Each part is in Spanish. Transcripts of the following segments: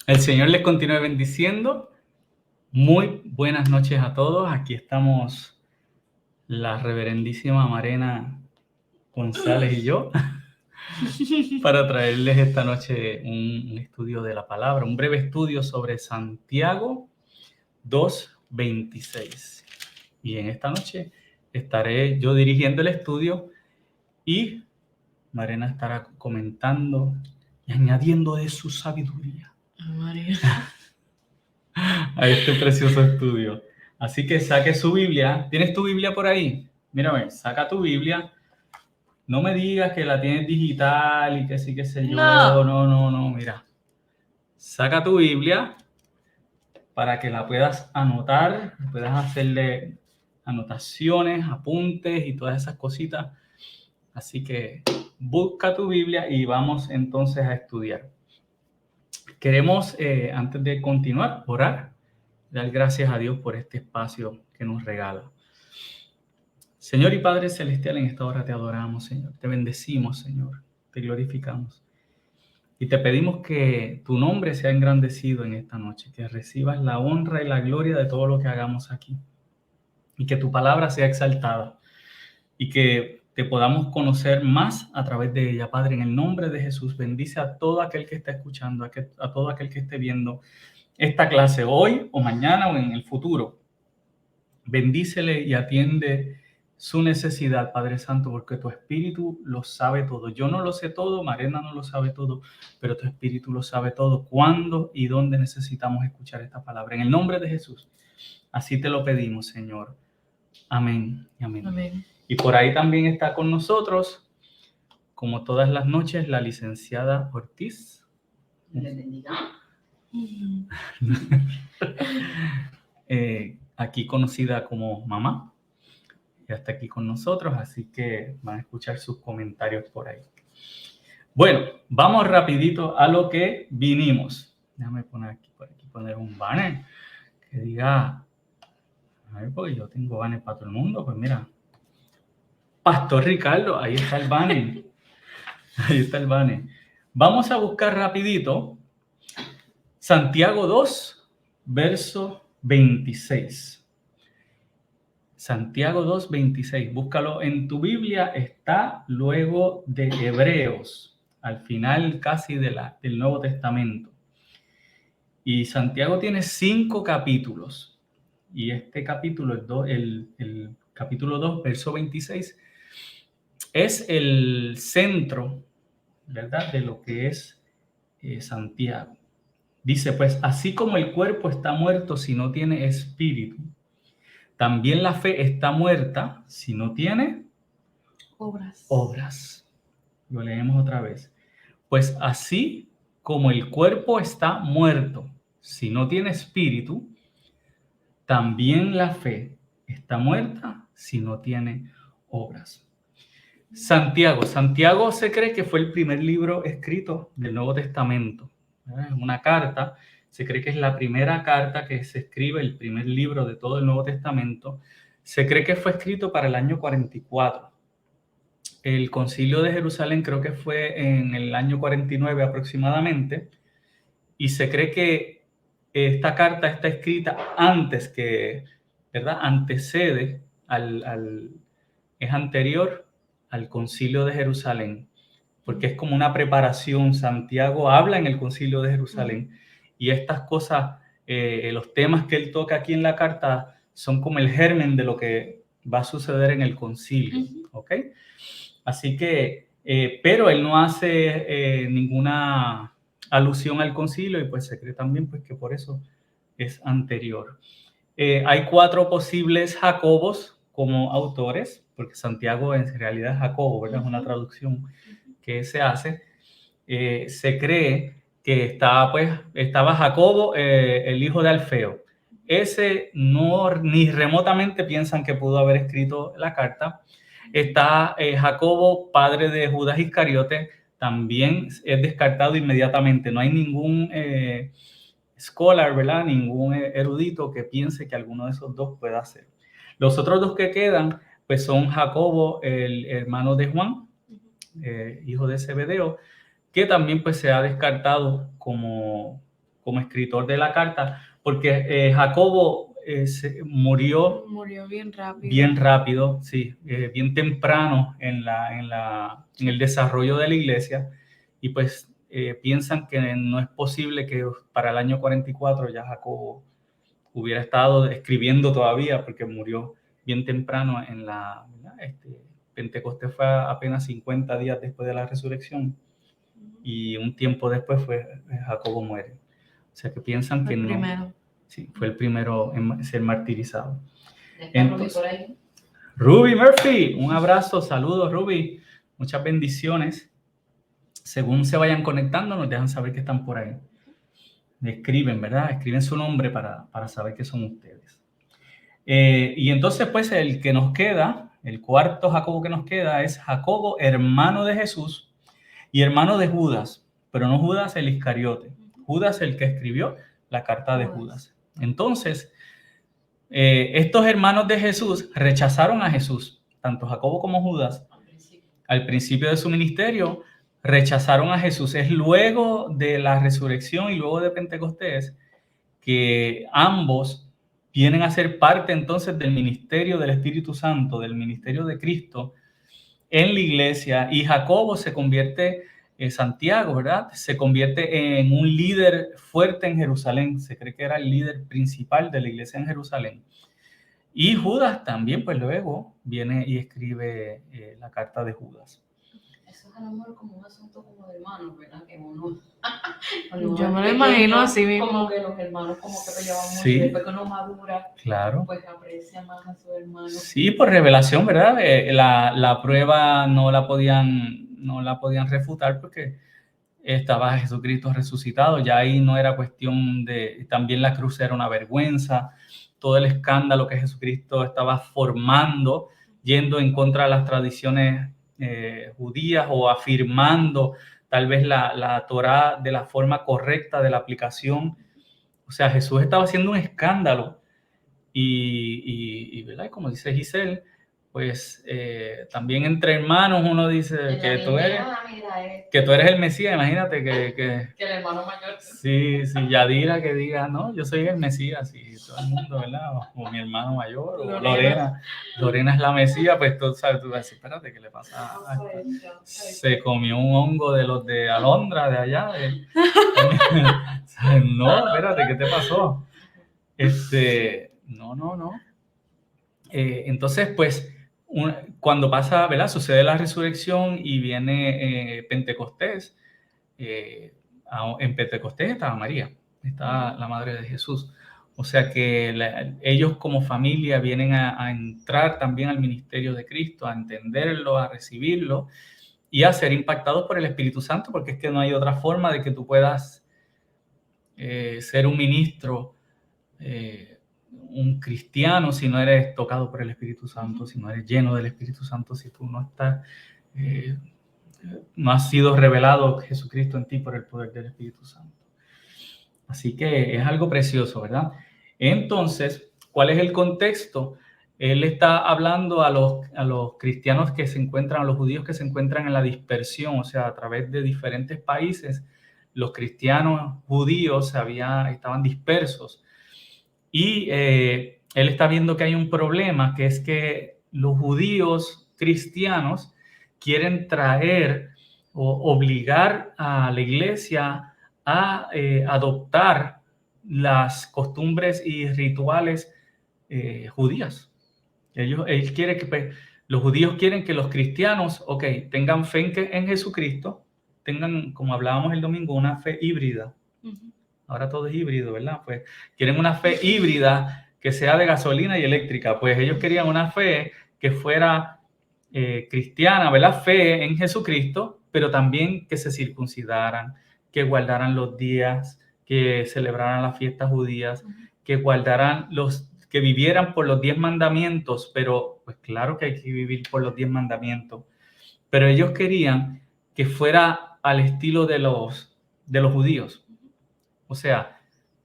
El Señor les continúe bendiciendo. Muy buenas noches a todos. Aquí estamos la reverendísima Marena González y yo para traerles esta noche un estudio de la palabra, un breve estudio sobre Santiago 2:26. Y en esta noche estaré yo dirigiendo el estudio y Marena estará comentando y añadiendo de su sabiduría María. a este precioso estudio. Así que saque su Biblia. ¿Tienes tu Biblia por ahí? Mírame, saca tu Biblia. No me digas que la tienes digital y que sí, que sé yo. No, mira. Saca tu Biblia para que la puedas anotar, puedas hacerle anotaciones, apuntes y todas esas cositas. Así que busca tu Biblia y vamos entonces a estudiar. Queremos, antes de continuar, orar, dar gracias a Dios por este espacio que nos regala. Señor y Padre Celestial, en esta hora te adoramos, Señor. Te bendecimos, Señor. Te glorificamos. Y te pedimos que tu nombre sea engrandecido en esta noche, que recibas la honra y la gloria de todo lo que hagamos aquí. Y que tu palabra sea exaltada. Y que te podamos conocer más a través de ella, Padre. En el nombre de Jesús, bendice a todo aquel que está escuchando, a todo aquel que esté viendo esta clase hoy o mañana o en el futuro. Bendícele y atiende su necesidad, Padre Santo, porque tu Espíritu lo sabe todo. Yo no lo sé todo, Marena no lo sabe todo, pero tu Espíritu lo sabe todo. ¿Cuándo y dónde necesitamos escuchar esta palabra? En el nombre de Jesús, así te lo pedimos, Señor. Amén y amén. Amén. Y por ahí también está con nosotros, como todas las noches, la licenciada Ortiz. Le bendiga. Aquí conocida como mamá. Ya está aquí con nosotros, así que van a escuchar sus comentarios por ahí. Bueno, vamos rapidito a lo que vinimos. Déjame poner aquí, por aquí poner un banner que diga, a ver, porque yo tengo banner para todo el mundo, pues mira, Pastor Ricardo, ahí está el banner. Ahí está el banner. Vamos a buscar rapidito Santiago 2, verso 26. Santiago 2:26, búscalo en tu Biblia, está luego de Hebreos, al final casi del Nuevo Testamento. Y Santiago tiene 5 capítulos, y este capítulo, el capítulo 2, verso 26, es el centro, ¿verdad?, de lo que es Santiago. Dice, pues, así como el cuerpo está muerto si no tiene espíritu, también la fe está muerta si no tiene obras. Lo leemos otra vez. Pues así como el cuerpo está muerto si no tiene espíritu, también la fe está muerta si no tiene obras. Santiago se cree que fue el primer libro escrito del Nuevo Testamento. Es una carta. Se cree que es la primera carta que se escribe, el primer libro de todo el Nuevo Testamento. Se cree que fue escrito para el año 44. El Concilio de Jerusalén creo que fue en el año 49 aproximadamente. Y se cree que esta carta está escrita antes que, ¿verdad? Antecede es anterior al Concilio de Jerusalén, porque es como una preparación. Santiago habla en el Concilio de Jerusalén y estas cosas, los temas que él toca aquí en la carta son como el germen de lo que va a suceder en el concilio, ¿ok? Así que, pero él no hace ninguna alusión al concilio y pues se cree también pues que por eso es anterior. Hay 4 posibles Jacobos como autores, porque Santiago en realidad es Jacobo, ¿verdad? Es una traducción que se hace. Se cree que estaba Jacobo, el hijo de Alfeo. Ese no, ni remotamente piensan que pudo haber escrito la carta. Está Jacobo, padre de Judas Iscariote, también es descartado inmediatamente. No hay ningún scholar, ¿verdad? Ningún erudito que piense que alguno de esos dos pueda ser. Los otros 2 que quedan, pues son Jacobo, el hermano de Juan, hijo de Zebedeo, que también pues se ha descartado como como escritor de la carta, porque Jacobo murió bien rápido, sí, bien temprano en el desarrollo de la iglesia, y pues piensan que no es posible que para el año 44 ya Jacobo hubiera estado escribiendo todavía, porque murió bien temprano en Pentecostés fue apenas 50 días después de la resurrección, y un tiempo después Jacobo muere. O sea que piensan que no. Sí, fue el primero en ser martirizado. Entonces, Ruby Murphy, un abrazo, saludos Ruby, muchas bendiciones. Según se vayan conectando, nos dejan saber que están por ahí. Escriben, ¿verdad? Escriben su nombre para saber que son ustedes. Y entonces, pues, el que nos queda, el cuarto Jacobo que nos queda es Jacobo, hermano de Jesús y hermano de Judas, pero no Judas el Iscariote. Judas el que escribió la carta de Judas. Entonces, estos hermanos de Jesús rechazaron a Jesús, tanto Jacobo como Judas, al principio de su ministerio, rechazaron a Jesús. Es luego de la resurrección y luego de Pentecostés que ambos vienen a ser parte entonces del ministerio del Espíritu Santo, del ministerio de Cristo en la iglesia, y Jacobo se convierte en Santiago, ¿verdad? Se convierte en un líder fuerte en Jerusalén. Se cree que era el líder principal de la iglesia en Jerusalén. Y Judas también, pues luego viene y escribe la carta de Judas. Eso es a lo mejor como un asunto como de hermanos, ¿verdad? Que uno yo me lo imagino así mismo. Como que los hermanos como que peleaban mucho, sí, y después que uno madura, claro, pues aprecia más a su hermano. Sí, por revelación, ¿verdad? La prueba no la podían refutar porque estaba Jesucristo resucitado. Ya ahí no era cuestión de... También la cruz era una vergüenza. Todo el escándalo que Jesucristo estaba formando, yendo en contra de las tradiciones judías o afirmando tal vez la Torá de la forma correcta de la aplicación. O sea, Jesús estaba haciendo un escándalo. Y ¿verdad? Como dice Giselle, pues también entre hermanos uno dice que tú eres el Mesías. Imagínate que el hermano mayor. Sí, Yadira que diga, no, yo soy el Mesías, y todo el mundo, ¿verdad? O mi hermano mayor, o Lorena es la Mesías, pues tú sabes, tú vas a decir, espérate, ¿qué le pasa? Se comió un hongo de los de Alondra, de allá. No, espérate, ¿qué te pasó? No. Entonces, pues, cuando pasa, ¿verdad? Sucede la resurrección y viene Pentecostés. En Pentecostés estaba María, estaba la madre de Jesús. O sea que ellos como familia vienen a entrar también al ministerio de Cristo, a entenderlo, a recibirlo y a ser impactados por el Espíritu Santo, porque es que no hay otra forma de que tú puedas ser un ministro, un cristiano, si no eres tocado por el Espíritu Santo, si no eres lleno del Espíritu Santo, si tú no estás... no ha sido revelado Jesucristo en ti por el poder del Espíritu Santo. Así que es algo precioso, ¿verdad? Entonces, ¿cuál es el contexto? Él está hablando a los cristianos que se encuentran, a los judíos que se encuentran en la dispersión, o sea, a través de diferentes países, los cristianos judíos estaban dispersos. Y él está viendo que hay un problema, que es que los judíos cristianos quieren traer o obligar a la iglesia a adoptar las costumbres y rituales judías. Él quiere que los judíos quieren que los cristianos, tengan fe en Jesucristo, tengan, como hablábamos el domingo, una fe híbrida. Ahora todo es híbrido, ¿verdad? Pues quieren una fe híbrida que sea de gasolina y eléctrica. Pues ellos querían una fe que fuera cristiana, ¿verdad? Fe en Jesucristo, pero también que se circuncidaran, que guardaran los días, que celebraran las fiestas judías, que que vivieran por los 10 mandamientos, pero pues claro que hay que vivir por los 10 mandamientos, pero ellos querían que fuera al estilo de los judíos. O sea,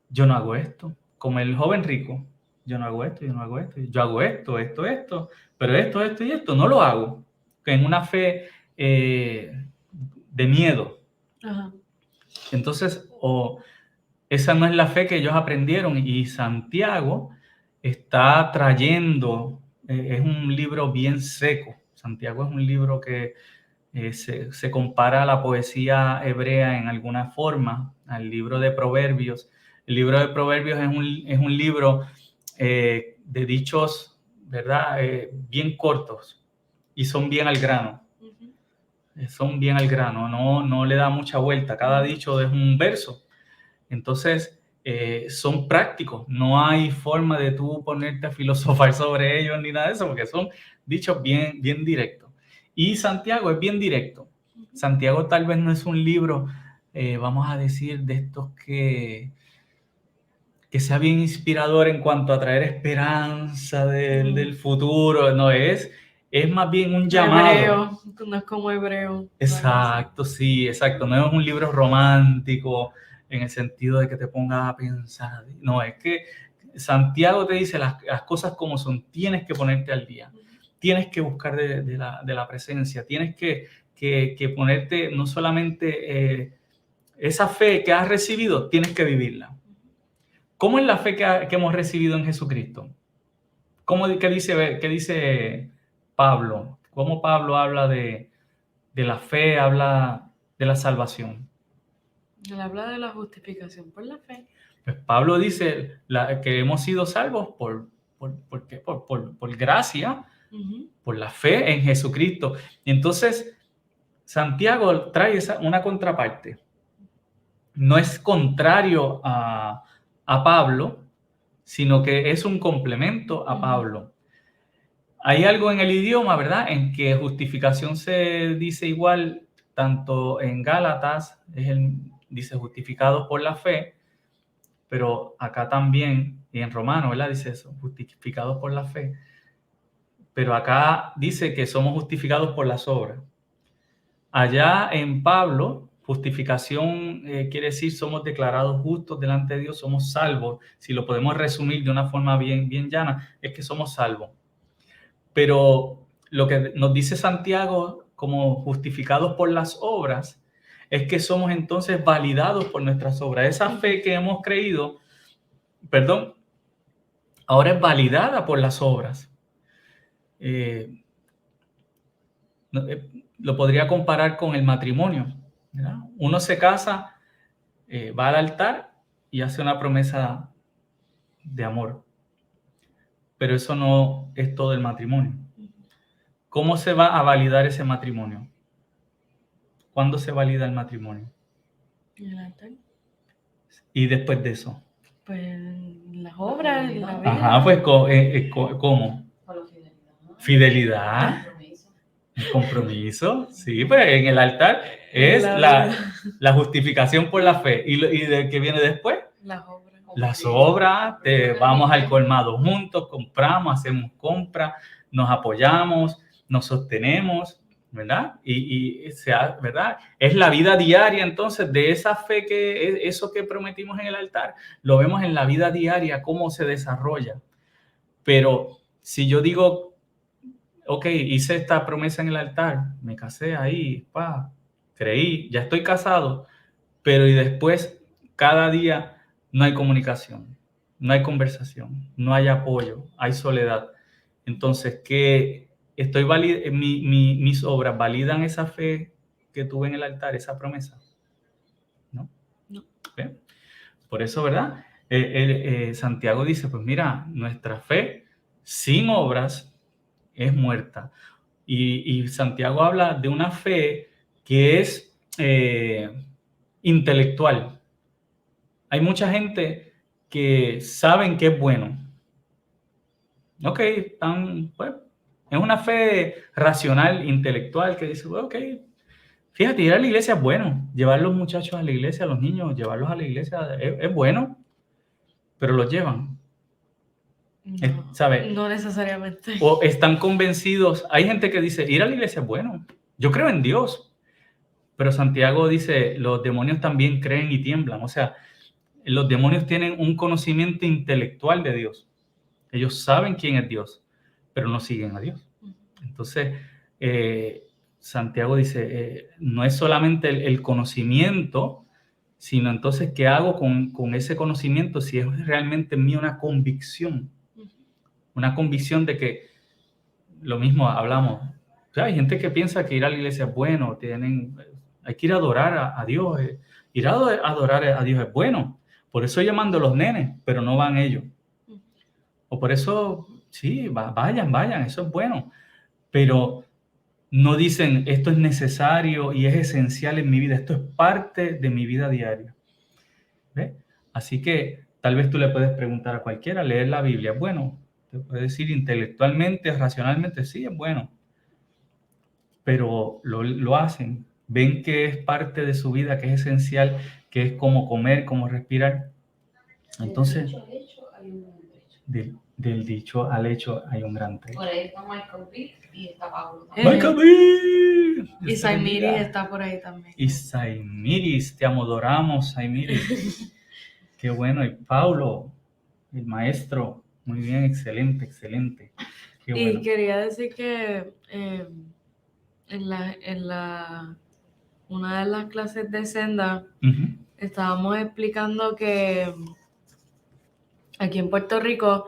yo no hago esto, como el joven rico, yo no hago esto, yo no hago esto, yo hago esto, pero esto y esto no lo hago, en una fe de miedo. Ajá. Entonces, esa no es la fe que ellos aprendieron. Y Santiago está trayendo, es un libro bien seco. Santiago es un libro que se compara a la poesía hebrea en alguna forma, al libro de Proverbios. El libro de Proverbios es un libro de dichos, ¿verdad? Bien cortos y son bien al grano. Son bien al grano, no le da mucha vuelta. Cada dicho es un verso. Entonces, son prácticos. No hay forma de tú ponerte a filosofar sobre ellos ni nada de eso, porque son dichos bien, bien directos. Y Santiago es bien directo. Santiago tal vez no es un libro, vamos a decir, de estos que sea bien inspirador en cuanto a traer esperanza del futuro. No, es más bien un llamado. Hebreo, no es como Hebreo. Exacto, sí, exacto. No es un libro romántico en el sentido de que te pongas a pensar. No, es que Santiago te dice las cosas como son. Tienes que ponerte al día. Tienes que buscar de la presencia. Tienes que ponerte no solamente esa fe que has recibido, tienes que vivirla. ¿Cómo es la fe que hemos recibido en Jesucristo? ¿Qué dice Pablo? ¿Cómo Pablo habla de la fe, habla de la salvación? Él habla de la justificación por la fe. Pues Pablo dice que hemos sido salvos por gracia, por la fe en Jesucristo. Y entonces, Santiago trae una contraparte. No es contrario a Pablo, sino que es un complemento a Pablo. Hay algo en el idioma, ¿verdad?, en que justificación se dice igual, tanto en Gálatas, dice justificados por la fe, pero acá también, y en Romano, ¿verdad?, dice eso, justificados por la fe, pero acá dice que somos justificados por las obras. Allá en Pablo, justificación quiere decir somos declarados justos delante de Dios, somos salvos. Si lo podemos resumir de una forma bien, bien llana, es que somos salvos. Pero lo que nos dice Santiago como justificados por las obras es que somos entonces validados por nuestras obras. Esa fe que hemos creído, ahora es validada por las obras. Lo podría comparar con el matrimonio, ¿verdad? Uno se casa, va al altar y hace una promesa de amor, pero eso no es todo el matrimonio. ¿Cómo se va a validar ese matrimonio? ¿Cuándo se valida el matrimonio? ¿En el altar? Y después de eso. Pues las obras, en la vida. Ajá, pues ¿cómo? Con la fidelidad. Fidelidad. Compromiso, sí, pues en el altar es la justificación por la fe. ¿Y de qué viene después? Las obras. Las obras, vamos al colmado juntos, compramos, hacemos compras, nos apoyamos, nos sostenemos, ¿verdad? ¿verdad? Es la vida diaria entonces de esa fe, eso que prometimos en el altar, lo vemos en la vida diaria, cómo se desarrolla. Pero si yo digo, ok, hice esta promesa en el altar, me casé ahí, creí, ya estoy casado, pero y después cada día no hay comunicación, no hay conversación, no hay apoyo, hay soledad. Entonces, ¿qué mis obras validan esa fe que tuve en el altar, esa promesa? ¿No? ¿Ven? Por eso, ¿verdad? Santiago dice, pues mira, nuestra fe sin obras es muerta. Y Santiago habla de una fe que es intelectual. Hay mucha gente que saben que es bueno. Ok, pues, es una fe racional, intelectual, que dice, ok, fíjate, ir a la iglesia es bueno. Llevar a los muchachos a la iglesia, a los niños, llevarlos a la iglesia es bueno, pero los llevan. No, ¿Sabe? No necesariamente. O están convencidos. Hay gente que dice, ir a la iglesia es bueno. Yo creo en Dios. Pero Santiago dice, los demonios también creen y tiemblan. O sea, los demonios tienen un conocimiento intelectual de Dios. Ellos saben quién es Dios, pero no siguen a Dios. Entonces, Santiago dice, no es solamente el conocimiento, sino entonces, ¿qué hago con ese conocimiento? Si es realmente en mí una convicción de que, lo mismo hablamos, o sea, hay gente que piensa que ir a la iglesia es bueno, hay que ir a adorar a Dios, ir a adorar a Dios es bueno, por eso yo mando a los nenes, pero no van ellos, o por eso, sí, vayan, eso es bueno, pero no dicen, esto es necesario y es esencial en mi vida, esto es parte de mi vida diaria. ¿Ves? Así que tal vez tú le puedes preguntar a cualquiera, leer la Biblia, bueno, te puede decir intelectualmente, racionalmente, sí, es bueno, pero lo hacen, ven que es parte de su vida, que es esencial, que es como comer, como respirar. Entonces, del dicho al hecho hay un gran trecho. Por ahí está Michael Vick y está Pablo. ¡Michael B! Y Saimiris está por ahí también. Y Saimiris, te adoramos, Saimiris. Qué bueno. Y Paulo, el maestro, muy bien, excelente. Qué bueno. Y quería decir que una de las clases de Senda estábamos explicando que aquí en Puerto Rico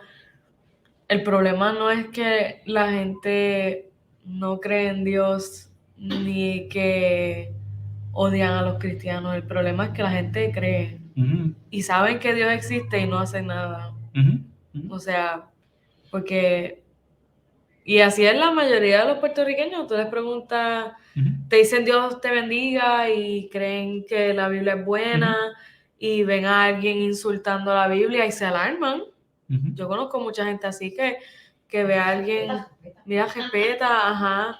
el problema no es que la gente no cree en Dios ni que odian a los cristianos. El problema es que la gente cree y saben que Dios existe y no hacen nada. O sea, porque... Y así es la mayoría de los puertorriqueños. Tú les preguntas, te dicen Dios te bendiga y creen que la Biblia es buena y ven a alguien insultando a la Biblia y se alarman. Yo conozco mucha gente así que ve a alguien, mira, respeta, ajá,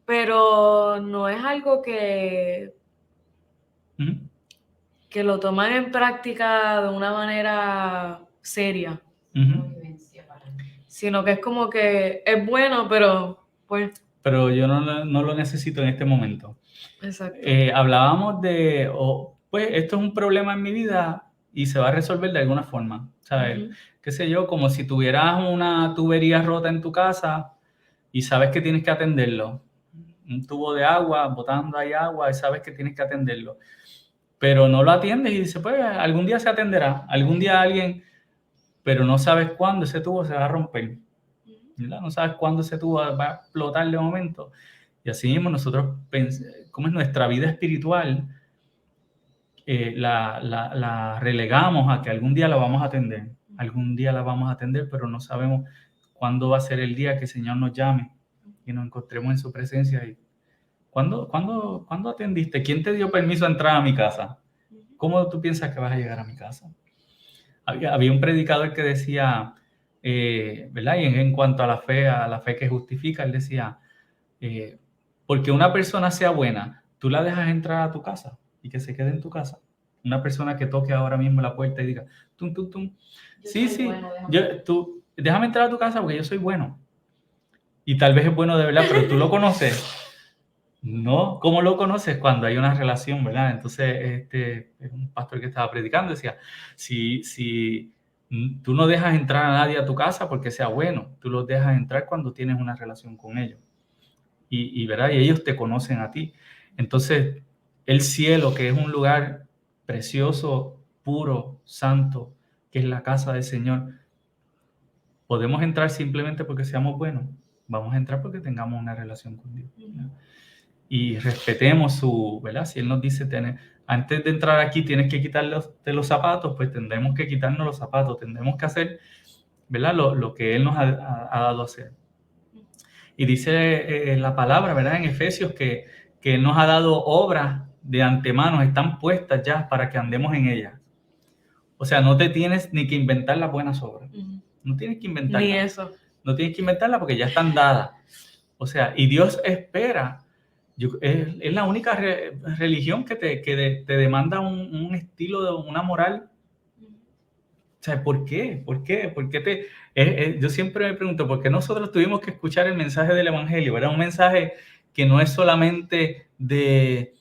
pero no es algo que lo toman en práctica de una manera seria. Sino que es como que es bueno, pero pues... Pero yo no lo necesito en este momento. Exacto. Hablábamos de, pues esto es un problema en mi vida y se va a resolver de alguna forma, ¿sabes? Qué sé yo, como si tuvieras una tubería rota en tu casa y sabes que tienes que atenderlo. Un tubo de agua, botando ahí agua y sabes que tienes que atenderlo. Pero no lo atiendes y dices, pues algún día se atenderá, algún día alguien, pero no sabes cuándo ese tubo se va a romper. ¿Verdad? No sabes cuándo ese tubo va a explotar de momento. Y así mismo nosotros, como es nuestra vida espiritual, la relegamos a que algún día la vamos a atender. Algún día la vamos a atender, pero no sabemos cuándo va a ser el día que el Señor nos llame y nos encontremos en su presencia. Y ¿Cuándo atendiste? ¿Quién te dio permiso a entrar a mi casa? ¿Cómo tú piensas que vas a llegar a mi casa? Había un predicador que decía, ¿verdad? Y en cuanto a la fe que justifica, él decía, porque una persona sea buena, tú la dejas entrar a tu casa y que se quede en tu casa. Una persona que toque ahora mismo la puerta y diga, tum, tum, tum. Sí, bueno, déjame entrar a tu casa porque yo soy bueno. Y tal vez es bueno de verdad, pero tú lo conoces. No, ¿cómo lo conoces? Cuando hay una relación, ¿verdad? Entonces, un pastor que estaba predicando decía, si tú no dejas entrar a nadie a tu casa porque sea bueno, tú los dejas entrar cuando tienes una relación con ellos. ¿Verdad? Y ellos te conocen a ti. Entonces, el cielo, que es un lugar precioso, puro, santo, que es la casa del Señor, podemos entrar simplemente porque seamos buenos. Vamos a entrar porque tengamos una relación con Dios, ¿verdad? Y respetemos su, ¿verdad? Si Él nos dice, antes de entrar aquí tienes que quitarte los zapatos, pues tendremos que quitarnos los zapatos, tendremos que hacer, ¿verdad? Lo que Él nos ha dado a hacer. Y dice la palabra, ¿verdad? En Efesios que Él nos ha dado obras de antemano, están puestas ya para que andemos en ellas. O sea, no te tienes ni que inventar las buenas obras. No tienes que inventarlas. Ni eso. No tienes que inventarlas porque ya están dadas. O sea, y Dios espera. Es la única religión que te demanda un estilo, de una moral. O sea, ¿por qué? ¿Por qué yo siempre me pregunto, ¿por qué nosotros tuvimos que escuchar el mensaje del Evangelio? ¿Verdad? Un mensaje que no es solamente de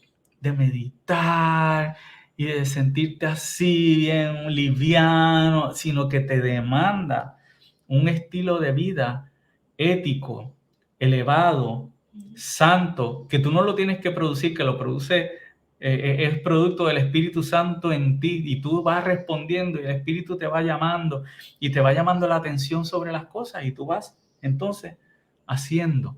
meditar y de sentirte así bien liviano, sino que te demanda un estilo de vida ético, elevado, santo, que tú no lo tienes que producir, que lo produce es producto del Espíritu Santo en ti y tú vas respondiendo y el Espíritu te va llamando y te va llamando la atención sobre las cosas y tú vas entonces haciendo,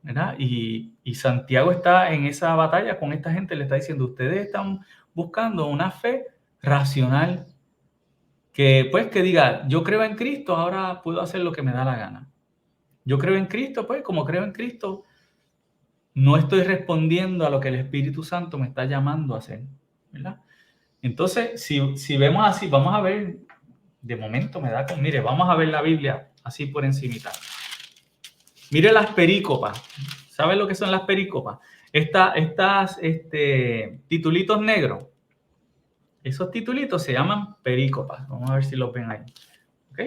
¿verdad? Y Santiago está en esa batalla con esta gente, le está diciendo, ustedes están buscando una fe racional que diga, yo creo en Cristo, ahora puedo hacer lo que me da la gana. Yo creo en Cristo, pues como creo en Cristo, no estoy respondiendo a lo que el Espíritu Santo me está llamando a hacer, ¿verdad? Entonces, si vemos así, vamos a ver, de momento me da con, mire, vamos a ver la Biblia así por encimita. Mire las perícopas. ¿Sabe lo que son las perícopas? Estas titulitos negros. Esos titulitos se llaman perícopas. Vamos a ver si los ven ahí. ¿Ok?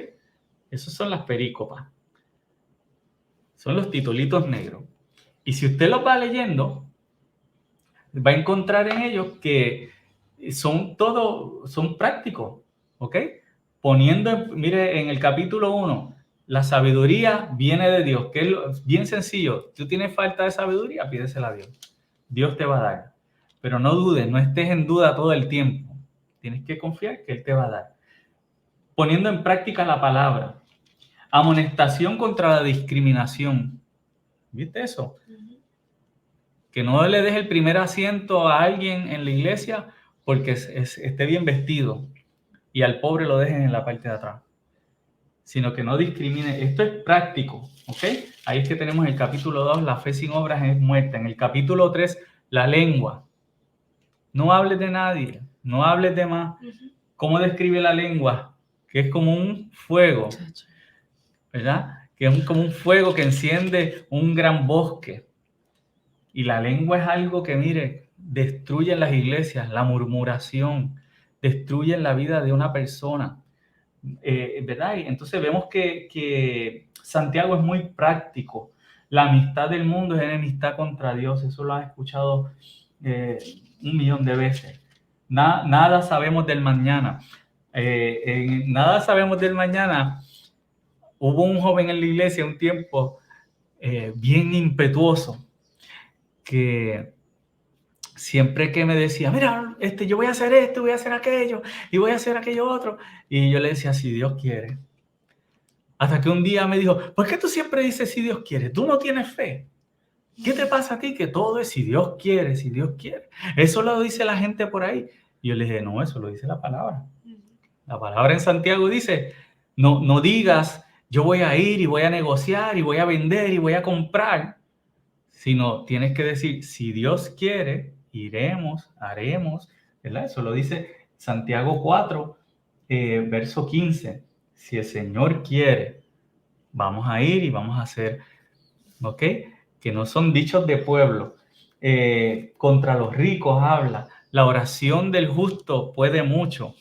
Esos son las perícopas. Son los titulitos negros. Y si usted los va leyendo, va a encontrar en ellos que son prácticos, ¿ok? Mire, en el capítulo 1, la sabiduría viene de Dios, que es bien sencillo. Tú tienes falta de sabiduría, pídesela a Dios. Dios te va a dar. Pero no dudes, no estés en duda todo el tiempo. Tienes que confiar que Él te va a dar. Poniendo en práctica la palabra. Amonestación contra la discriminación. ¿Viste eso? Que no le des el primer asiento a alguien en la iglesia porque esté bien vestido y al pobre lo dejen en la parte de atrás. Sino que no discrimine. Esto es práctico, ¿ok? Ahí es que tenemos el capítulo 2, la fe sin obras es muerta. En el capítulo 3, la lengua. No hables de nadie, no hables de más. ¿Cómo describe la lengua? Que es como un fuego, ¿verdad? Que es como un fuego que enciende un gran bosque. Y la lengua es algo que, mire, destruye las iglesias, la murmuración, destruye la vida de una persona, ¿verdad? Y entonces vemos que Santiago es muy práctico. La amistad del mundo es enemistad contra Dios, eso lo has escuchado 1,000,000 de veces. Nada sabemos del mañana. Nada sabemos del mañana. Hubo un joven en la iglesia un tiempo bien impetuoso, que siempre que me decía, mira, yo voy a hacer esto, voy a hacer aquello, y voy a hacer aquello otro, y yo le decía, si Dios quiere. Hasta que un día me dijo, ¿por qué tú siempre dices si Dios quiere? ¿Tú no tienes fe? ¿Qué te pasa a ti? Que todo es si Dios quiere, si Dios quiere. Eso lo dice la gente por ahí. Y yo le dije, no, eso lo dice la palabra. La palabra en Santiago dice, no digas, yo voy a ir y voy a negociar y voy a vender y voy a comprar, sino tienes que decir, si Dios quiere, iremos, haremos, ¿verdad? Eso lo dice Santiago 4, verso 15. Si el Señor quiere, vamos a ir y vamos a hacer, ¿ok? Que no son dichos de pueblo. Contra los ricos habla. La oración del justo puede mucho.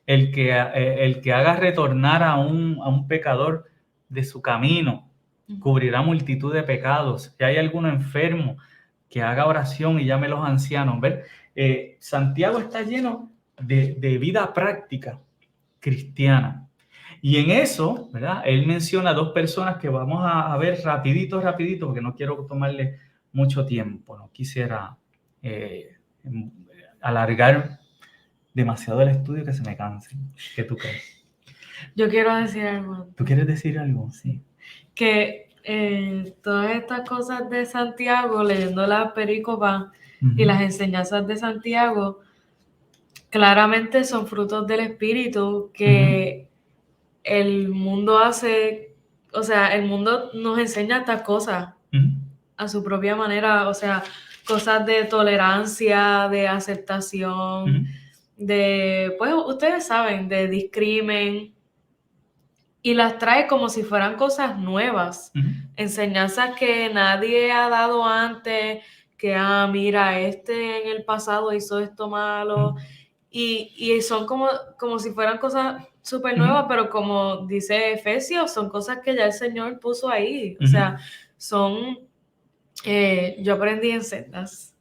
El que haga retornar a un pecador de su camino cubrirá multitud de pecados. Si hay alguno enfermo, que haga oración y llame a los ancianos. ¿Ver? Santiago está lleno de vida práctica cristiana. Y en eso, ¿verdad? Él menciona 2 personas que vamos a ver rapidito, porque no quiero tomarle mucho tiempo. No quisiera alargar demasiado el estudio que se me canse. ¿Qué tú crees? Yo quiero decir algo. ¿Tú quieres decir algo? Sí. Que todas estas cosas de Santiago, leyendo la perícopa y las enseñanzas de Santiago, claramente son frutos del Espíritu que el mundo hace, o sea, el mundo nos enseña estas cosas a su propia manera, o sea, cosas de tolerancia, de aceptación, de, pues ustedes saben, de discrimen, y las trae como si fueran cosas nuevas, enseñanzas que nadie ha dado antes, que, mira, en el pasado hizo esto malo, y son como si fueran cosas súper nuevas, pero como dice Efesios, son cosas que ya el Señor puso ahí, o sea, son, yo aprendí en sendas,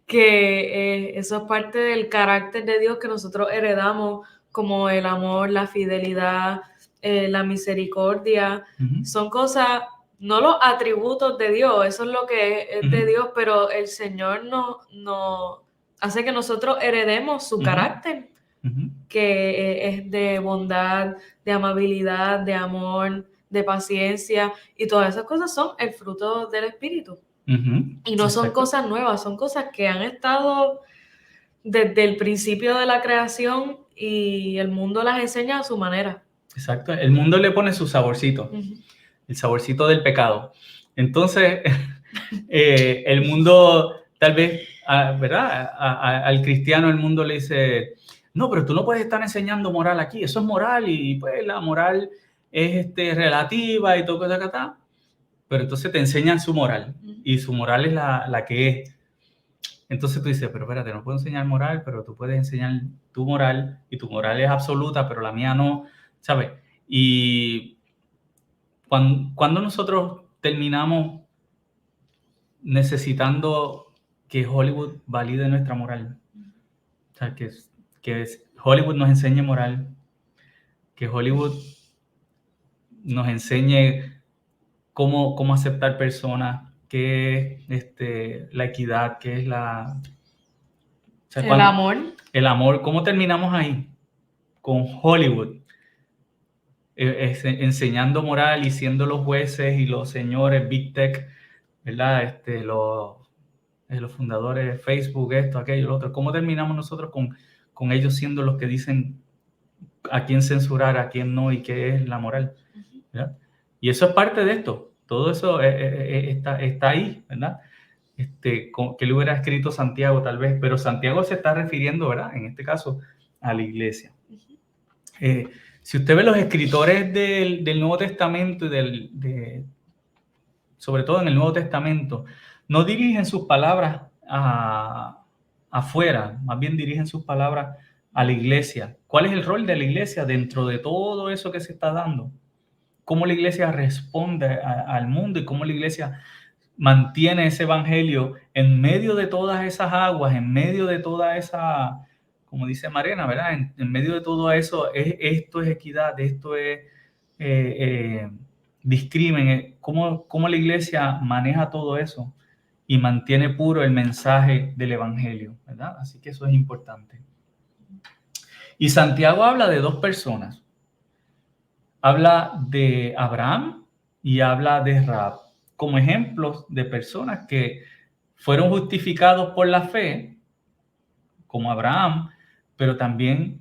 que eso es parte del carácter de Dios que nosotros heredamos, como el amor, la fidelidad, la misericordia, son cosas, no los atributos de Dios, eso es lo que es de Dios, pero el Señor nos hace que nosotros heredemos su carácter, que es de bondad, de amabilidad, de amor, de paciencia, y todas esas cosas son el fruto del Espíritu. Y no son cosas nuevas, son cosas que han estado desde el principio de la creación y el mundo las enseña a su manera. Exacto, el mundo le pone su saborcito, el saborcito del pecado. Entonces, el mundo, tal vez, ¿verdad? Al cristiano el mundo le dice, no, pero tú no puedes estar enseñando moral aquí, eso es moral y pues la moral es relativa y todo cosa que está. Pero entonces te enseñan su moral y su moral es la que es. Entonces tú dices, pero espérate, no puedo enseñar moral, pero tú puedes enseñar tu moral y tu moral es absoluta, pero la mía no, ¿sabes? Y cuando nosotros terminamos necesitando que Hollywood valide nuestra moral, o sea, que Hollywood nos enseñe moral, que Hollywood nos enseñe cómo aceptar personas, qué es la equidad, qué es la... O sea, el amor. El amor, ¿cómo terminamos ahí? Con Hollywood, enseñando moral y siendo los jueces y los señores Big Tech, ¿verdad? Los fundadores de Facebook, esto, aquello, lo otro. ¿Cómo terminamos nosotros con ellos siendo los que dicen a quién censurar, a quién no y qué es la moral? ¿Verdad? Y eso es parte de esto. Todo eso está ahí, ¿verdad? Que le hubiera escrito Santiago tal vez, pero Santiago se está refiriendo, ¿verdad? En este caso, a la iglesia. Si usted ve los escritores del Nuevo Testamento y sobre todo en el Nuevo Testamento, no dirigen sus palabras afuera, más bien dirigen sus palabras a la iglesia. ¿Cuál es el rol de la iglesia dentro de todo eso que se está dando? ¿Cómo la iglesia responde al mundo y cómo la iglesia mantiene ese evangelio en medio de todas esas aguas, en medio de toda esa, como dice Marena, ¿verdad? En medio de todo eso, esto es equidad, esto es discrimen, cómo la iglesia maneja todo eso y mantiene puro el mensaje del evangelio, ¿verdad? Así que eso es importante. Y Santiago habla de dos personas. Habla de Abraham y habla de Rahab como ejemplos de personas que fueron justificados por la fe, como Abraham, pero también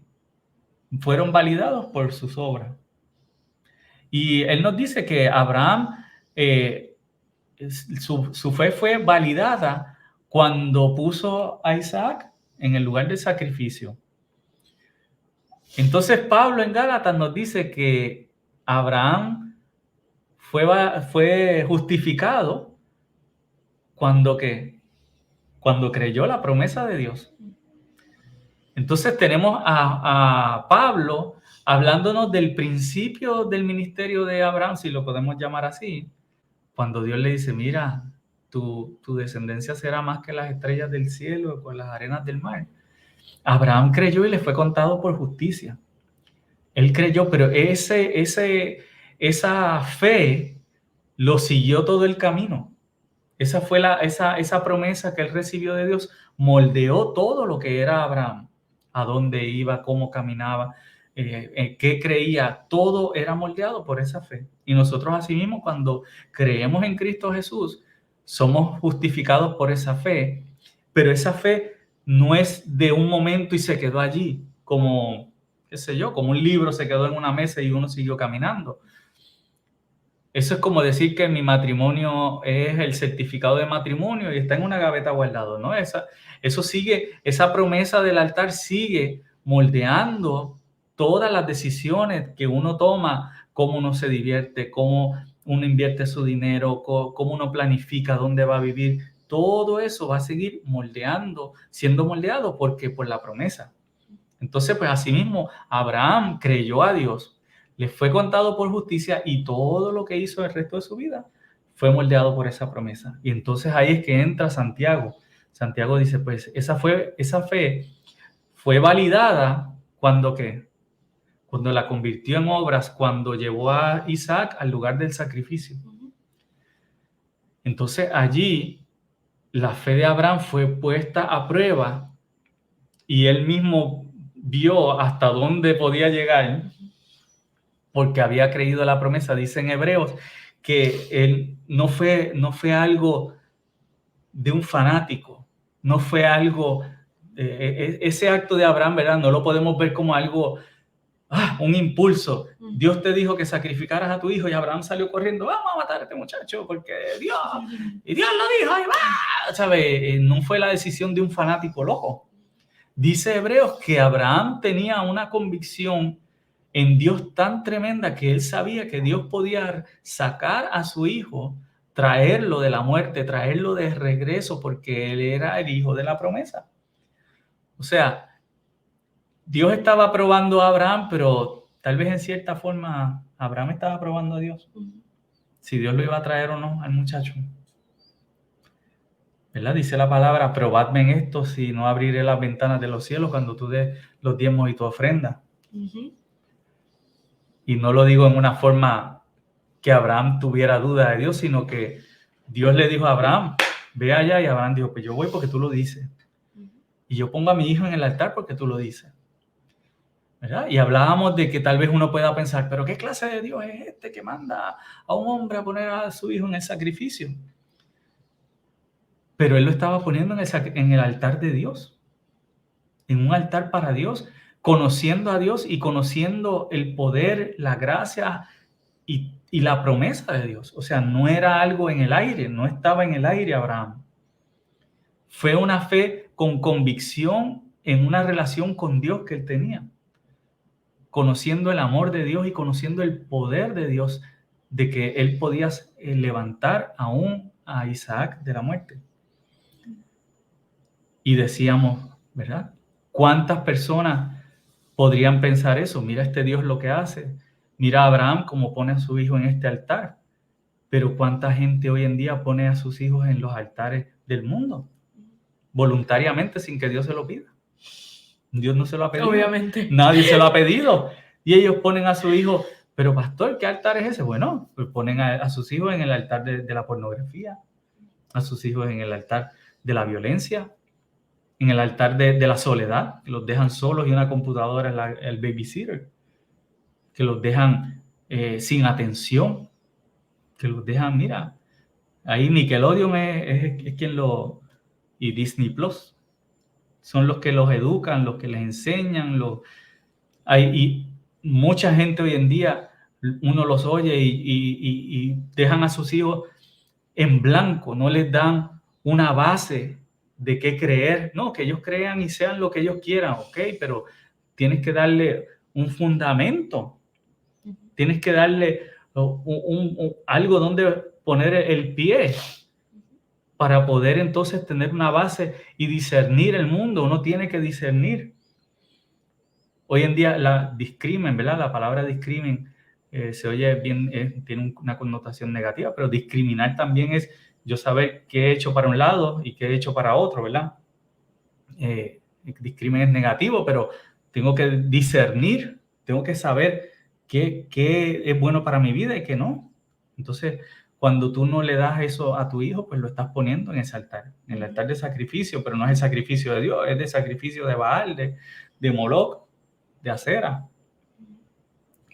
fueron validados por sus obras. Y él nos dice que Abraham, su fe fue validada cuando puso a Isaac en el lugar del sacrificio. Entonces Pablo en Gálatas nos dice que Abraham fue justificado cuando creyó la promesa de Dios. Entonces tenemos a Pablo hablándonos del principio del ministerio de Abraham, si lo podemos llamar así, cuando Dios le dice, mira, tu descendencia será más que las estrellas del cielo, con las arenas del mar. Abraham creyó y le fue contado por justicia. Él creyó, pero esa fe lo siguió todo el camino. Esa fue esa promesa que él recibió de Dios, moldeó todo lo que era Abraham, a dónde iba, cómo caminaba, qué creía, todo era moldeado por esa fe. Y nosotros asimismo, cuando creemos en Cristo Jesús, somos justificados por esa fe, pero esa fe no es de un momento y se quedó allí, como, qué sé yo, como un libro se quedó en una mesa y uno siguió caminando. Eso es como decir que mi matrimonio es el certificado de matrimonio y está en una gaveta guardado, ¿no? Eso sigue, esa promesa del altar sigue moldeando todas las decisiones que uno toma, cómo uno se divierte, cómo uno invierte su dinero, cómo uno planifica dónde va a vivir. Todo eso va a seguir siendo moldeado porque por la promesa. Entonces, pues asimismo, Abraham creyó a Dios. Le fue contado por justicia y todo lo que hizo el resto de su vida fue moldeado por esa promesa. Y entonces ahí es que entra Santiago. Santiago dice, pues esa fe fue validada cuando la convirtió en obras, cuando llevó a Isaac al lugar del sacrificio. Entonces allí la fe de Abraham fue puesta a prueba y él mismo vio hasta dónde podía llegar porque había creído la promesa. Dice en Hebreos que él no fue algo de un fanático, no fue algo, ese acto de Abraham, ¿verdad? No lo podemos ver como algo, un impulso. Dios te dijo que sacrificaras a tu hijo y Abraham salió corriendo, vamos a matar a este muchacho porque Dios lo dijo y va, ¿sabes? No fue la decisión de un fanático loco. Dice Hebreos que Abraham tenía una convicción en Dios tan tremenda que él sabía que Dios podía sacar a su hijo, traerlo de la muerte, traerlo de regreso, porque él era el hijo de la promesa. O sea, Dios estaba probando a Abraham, pero tal vez en cierta forma Abraham estaba probando a Dios. Si Dios lo iba a traer o no al muchacho. ¿Verdad? Dice la palabra, probadme en esto, si no abriré las ventanas de los cielos cuando tú des los diezmos y tu ofrenda. Y no lo digo en una forma que Abraham tuviera duda de Dios, sino que Dios le dijo a Abraham, ve allá, y Abraham dijo, pues yo voy porque tú lo dices. Y yo pongo a mi hijo en el altar porque tú lo dices. ¿Verdad? Y hablábamos de que tal vez uno pueda pensar, pero ¿qué clase de Dios es este que manda a un hombre a poner a su hijo en el sacrificio? Pero él lo estaba poniendo en el altar de Dios, en un altar para Dios, conociendo a Dios y conociendo el poder, la gracia y la promesa de Dios. O sea, no era algo en el aire, no estaba en el aire Abraham. Fue una fe con convicción en una relación con Dios que él tenía, conociendo el amor de Dios y conociendo el poder de Dios, de que él podía levantar aún a Isaac de la muerte. Y decíamos, ¿verdad? ¿Cuántas personas podrían pensar eso? Mira este Dios lo que hace. Mira a Abraham como pone a su hijo en este altar. Pero ¿cuánta gente hoy en día pone a sus hijos en los altares del mundo? Voluntariamente, sin que Dios se lo pida. Dios no se lo ha pedido. Obviamente. Nadie se lo ha pedido. Y ellos ponen a su hijo, pero pastor, ¿qué altar es ese? Bueno, pues ponen a sus hijos en el altar de la pornografía, a sus hijos en el altar de la violencia, en el altar de la soledad, que los dejan solos y una computadora es el babysitter, que los dejan sin atención, que los dejan, mira, ahí Nickelodeon es quien y Disney Plus, son los que los educan, los que les enseñan, y mucha gente hoy en día, uno los oye y dejan a sus hijos en blanco, no les dan una base de qué creer, no, que ellos crean y sean lo que ellos quieran, ok, pero tienes que darle un fundamento, tienes que darle algo donde poner el pie para poder entonces tener una base y discernir el mundo. Uno tiene que discernir. Hoy en día discrimen, ¿verdad? La palabra discrimen se oye bien, tiene una connotación negativa, pero discriminar también es yo saber qué he hecho para un lado y qué he hecho para otro, ¿verdad? Discrimen es negativo, pero tengo que discernir, tengo que saber qué es bueno para mi vida y qué no. Entonces, cuando tú no le das eso a tu hijo, pues lo estás poniendo en ese altar, en el altar de sacrificio, pero no es el sacrificio de Dios, es el sacrificio de Baal, de Moloch, de Acera,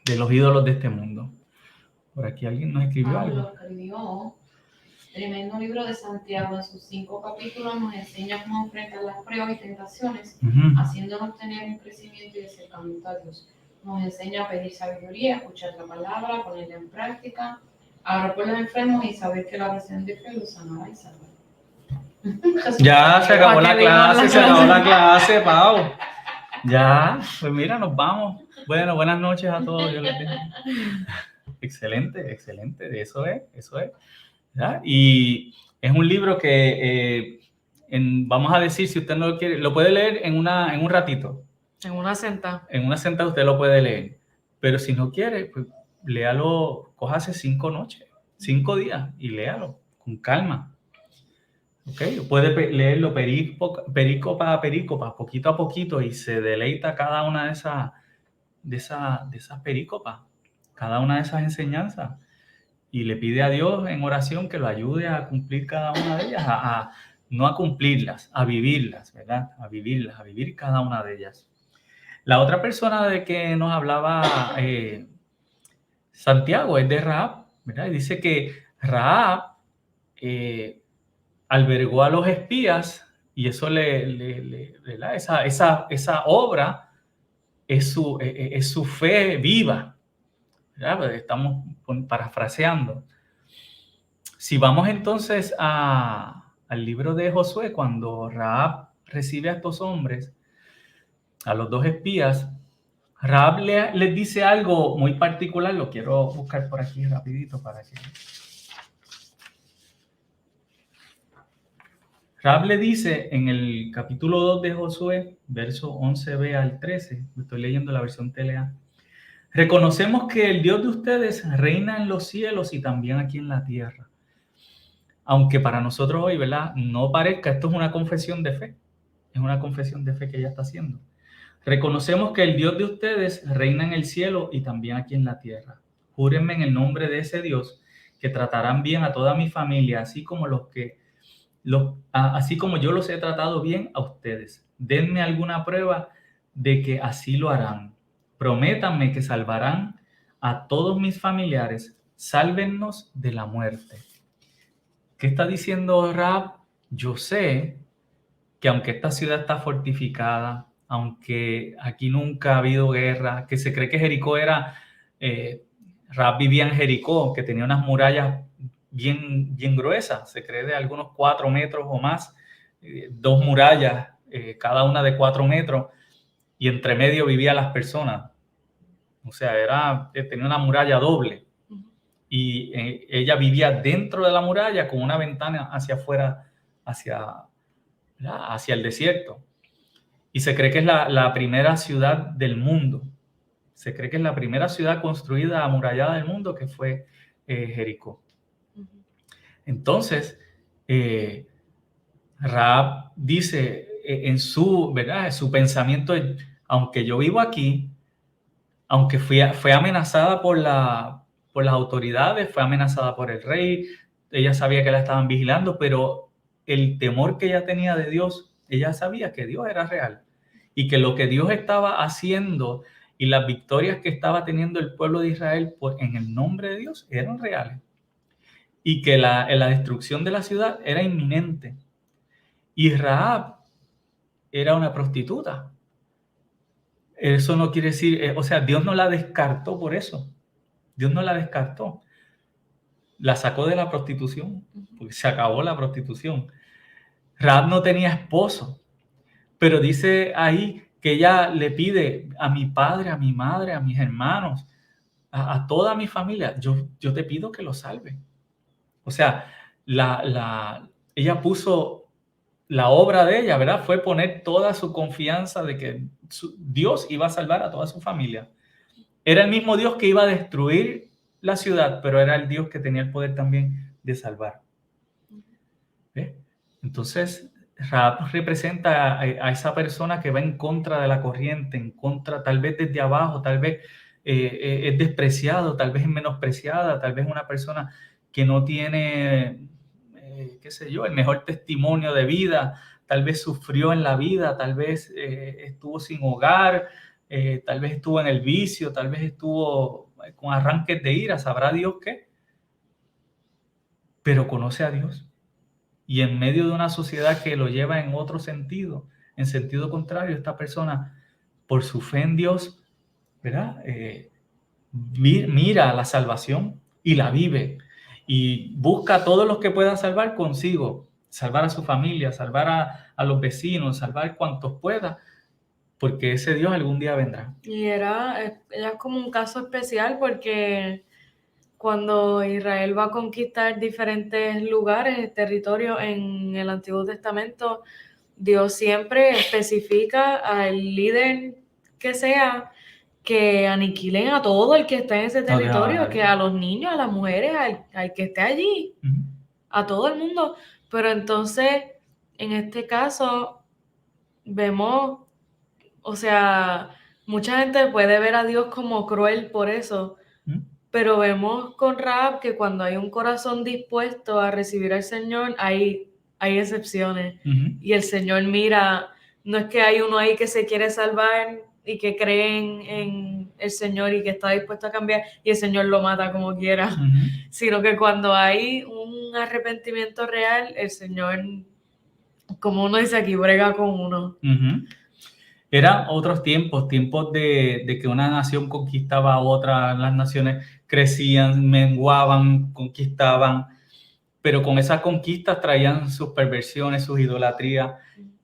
de los ídolos de este mundo. Por aquí alguien nos escribió algo. Lo escribió. Tremendo libro de Santiago, en sus 5 capítulos, nos enseña cómo enfrentar las pruebas y tentaciones, haciéndonos tener un crecimiento y acercamiento a Dios. Nos enseña a pedir sabiduría, escuchar la palabra, ponerla en práctica, a orar por los enfermos y saber que la oración de fe los sanará y salvará. Ya se acabó la clase, Pau. Ya, pues mira, nos vamos. Bueno, buenas noches a todos. Yo les digo. Excelente, excelente. Eso es. ¿Ya? Y es un libro que, vamos a decir, si usted no lo quiere, lo puede leer en un ratito. En una sentada. En una sentada usted lo puede leer. Pero si no quiere, pues léalo, cójase 5 noches, 5 días y léalo con calma. ¿Okay? Puede leerlo perícopa a perícopa, poquito a poquito, y se deleita cada una de esas perícopas, cada una de esas enseñanzas, y le pide a Dios en oración que lo ayude a cumplir cada una de ellas, no a cumplirlas, a vivirlas, ¿verdad? A vivirlas, a vivir cada una de ellas. La otra persona de que nos hablaba Santiago es de Rahab, ¿verdad? Y dice que Rahab albergó a los espías y eso ¿verdad? Esa obra es su fe viva, ¿verdad? Estamos parafraseando. Si vamos entonces al libro de Josué, cuando Rahab recibe a estos hombres, a los dos espías, Rahab les dice algo muy particular, lo quiero buscar por aquí rapidito para que... Rahab le dice en el capítulo 2 de Josué, verso 11b al 13, estoy leyendo la versión TLA, reconocemos que el Dios de ustedes reina en los cielos y también aquí en la tierra. Aunque para nosotros hoy, ¿verdad? No parezca, esto es una confesión de fe, es una confesión de fe que ella está haciendo. Reconocemos que el Dios de ustedes reina en el cielo y también aquí en la tierra. Júrenme en el nombre de ese Dios que tratarán bien a toda mi familia, así como yo los he tratado bien a ustedes. Denme alguna prueba de que así lo harán. Prométanme que salvarán a todos mis familiares. Sálvennos de la muerte. ¿Qué está diciendo Rahab? Yo sé que aunque esta ciudad está fortificada, aunque aquí nunca ha habido guerra, que se cree que Jericó Rahab vivía en Jericó, que tenía unas murallas bien gruesas, se cree de algunos 4 metros o más, 2 murallas, cada una de 4 metros, y entre medio vivían las personas. O sea, tenía una muralla doble. Y ella vivía dentro de la muralla con una ventana hacia afuera, hacia el desierto. Y se cree que es la primera ciudad del mundo. Se cree que es la primera ciudad construida amurallada del mundo, que fue Jericó. Entonces, Rahab dice ¿verdad? En su pensamiento, aunque yo vivo aquí, aunque fue amenazada por las autoridades, fue amenazada por el rey, ella sabía que la estaban vigilando, pero el temor que ella tenía de Dios, ella sabía que Dios era real y que lo que Dios estaba haciendo y las victorias que estaba teniendo el pueblo de Israel en el nombre de Dios eran reales y que la destrucción de la ciudad era inminente. Y Rahab era una prostituta. Eso no quiere decir, Dios no la descartó por eso. Dios no la descartó. La sacó de la prostitución, porque se acabó la prostitución. Rahab no tenía esposo, pero dice ahí que ella le pide a mi padre, a mi madre, a mis hermanos, a toda mi familia, yo te pido que lo salve. O sea, ella puso la obra de ella, ¿verdad? Fue poner toda su confianza de que Dios iba a salvar a toda su familia. Era el mismo Dios que iba a destruir la ciudad, pero era el Dios que tenía el poder también de salvar. ¿Ves? Entonces, Rahab representa a esa persona que va en contra de la corriente, en contra, tal vez desde abajo, tal vez es despreciado, tal vez es menospreciada, tal vez una persona que no tiene, qué sé yo, el mejor testimonio de vida, tal vez sufrió en la vida, tal vez estuvo sin hogar, tal vez estuvo en el vicio, tal vez estuvo con arranques de ira, sabrá Dios qué, pero conoce a Dios. Y en medio de una sociedad que lo lleva en otro sentido, en sentido contrario, esta persona, por su fe en Dios, ¿verdad? Mira la salvación y la vive. Y busca a todos los que pueda salvar consigo. Salvar a su familia, salvar a los vecinos, salvar cuantos pueda, porque ese Dios algún día vendrá. Y ella es como un caso especial porque cuando Israel va a conquistar diferentes lugares, territorios en el Antiguo Testamento, Dios siempre especifica al líder que sea que aniquilen a todo el que está en ese territorio, que a los niños, a las mujeres, al que esté allí, a todo el mundo. Pero entonces, en este caso, vemos, o sea, mucha gente puede ver a Dios como cruel por eso, pero vemos con Rahab que cuando hay un corazón dispuesto a recibir al Señor, hay hay excepciones. Y el Señor mira, no es que hay uno ahí que se quiere salvar y que cree en el Señor y que está dispuesto a cambiar y el Señor lo mata como quiera, sino que cuando hay un arrepentimiento real, el Señor, como uno dice aquí, brega con uno. Eran otros tiempos de que una nación conquistaba a otra, las naciones crecían, menguaban, conquistaban, pero con esas conquistas traían sus perversiones, sus idolatrías,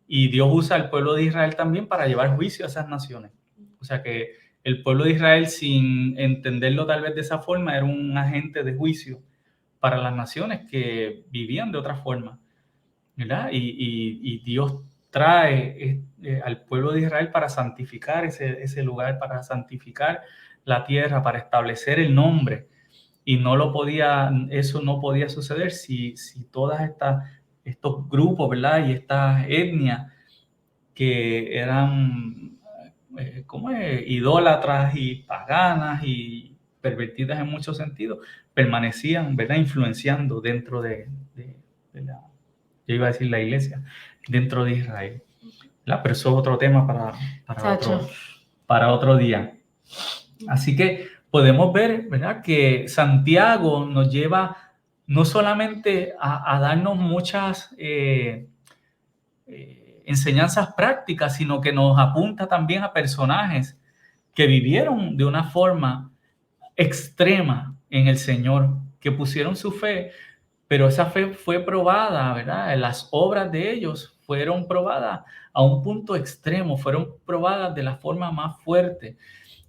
y Dios usa al pueblo de Israel también para llevar juicio a esas naciones. O sea que el pueblo de Israel, sin entenderlo tal vez de esa forma, era un agente de juicio para las naciones que vivían de otra forma, ¿verdad? Y Dios trae al pueblo de Israel para santificar ese lugar, para santificar la tierra, para establecer el nombre. Y eso no podía suceder si todas estos grupos, ¿verdad? Y estas etnias que eran idólatras y paganas y pervertidas en muchos sentidos, permanecían, ¿verdad? Influenciando dentro de la, yo iba a decir la iglesia, dentro de Israel. ¿Verdad? Pero eso es otro tema para otro día. Así que podemos ver, ¿verdad?, que Santiago nos lleva no solamente a darnos muchas enseñanzas prácticas, sino que nos apunta también a personajes que vivieron de una forma extrema en el Señor, que pusieron su fe, pero esa fe fue probada, ¿verdad? Las obras de ellos fueron probadas a un punto extremo, fueron probadas de la forma más fuerte.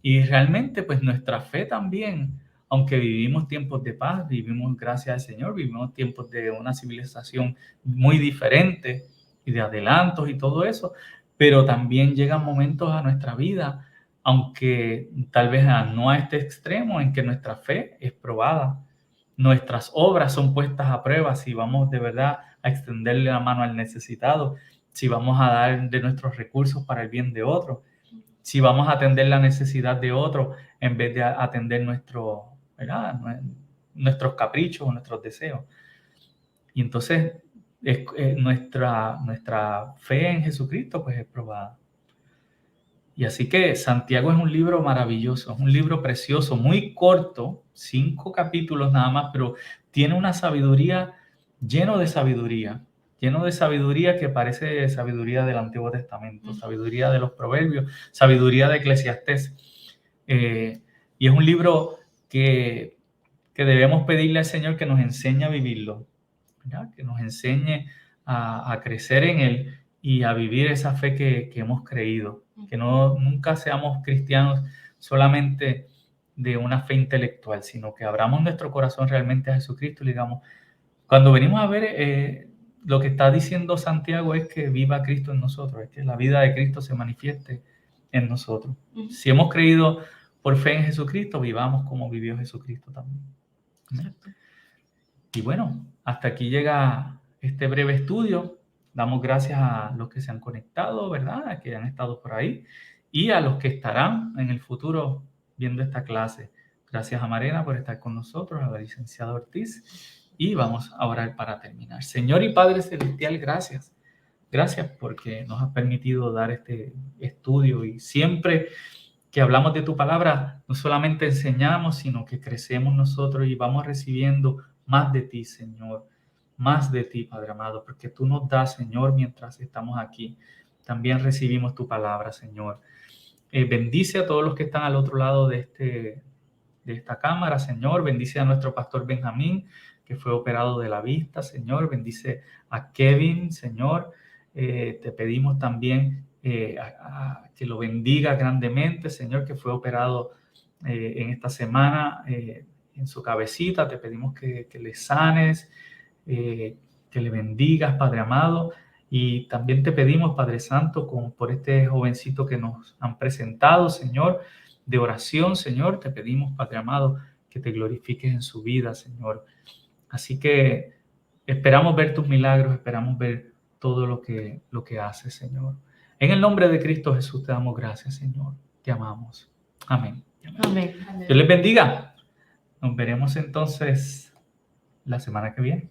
Y realmente, pues nuestra fe también, aunque vivimos tiempos de paz, vivimos gracias al Señor, vivimos tiempos de una civilización muy diferente y de adelantos y todo eso, pero también llegan momentos a nuestra vida, aunque tal vez no a este extremo, en que nuestra fe es probada. Nuestras obras son puestas a prueba si vamos de verdad a extenderle la mano al necesitado, si vamos a dar de nuestros recursos para el bien de otro, si vamos a atender la necesidad de otro en vez de atender nuestros caprichos o nuestros deseos. Y entonces nuestra fe en Jesucristo pues es probada. Y así que Santiago es un libro maravilloso, es un libro precioso, muy corto, 5 capítulos nada más, pero tiene una sabiduría, lleno de sabiduría que parece sabiduría del Antiguo Testamento, sabiduría de los Proverbios, sabiduría de Eclesiastés. Y es un libro que debemos pedirle al Señor que nos enseñe a vivirlo, ¿verdad? Que nos enseñe a crecer en él y a vivir esa fe que hemos creído. Que nunca seamos cristianos solamente de una fe intelectual, sino que abramos nuestro corazón realmente a Jesucristo y digamos, cuando venimos a ver, lo que está diciendo Santiago es que viva Cristo en nosotros, es que la vida de Cristo se manifieste en nosotros. Si hemos creído por fe en Jesucristo, vivamos como vivió Jesucristo también. Exacto. Y bueno, hasta aquí llega este breve estudio. Damos gracias a los que se han conectado, ¿verdad?, a que han estado por ahí y a los que estarán en el futuro viendo esta clase. Gracias a Marena por estar con nosotros, a la licenciada Ortiz, y vamos a orar para terminar. Señor y Padre Celestial, gracias. Gracias porque nos has permitido dar este estudio y siempre que hablamos de tu palabra, no solamente enseñamos, sino que crecemos nosotros y vamos recibiendo más de ti, Señor. Más de ti, Padre amado, porque tú nos das, Señor, mientras estamos aquí. También recibimos tu palabra, Señor. Bendice a todos los que están al otro lado de esta cámara, Señor. Bendice a nuestro pastor Benjamín, que fue operado de la vista, Señor. Bendice a Kevin, Señor. Te pedimos también que lo bendiga grandemente, Señor, que fue operado en esta semana en su cabecita. Te pedimos que le sanes, que le bendigas, Padre amado, y también te pedimos, Padre Santo, por este jovencito que nos han presentado, Señor, de oración, Señor, te pedimos, Padre amado, que te glorifiques en su vida, Señor. Así que esperamos ver tus milagros, esperamos ver todo lo que haces, Señor. En el nombre de Cristo Jesús te damos gracias, Señor. Te amamos. Amén. Amén. Dios les bendiga. Nos veremos entonces la semana que viene.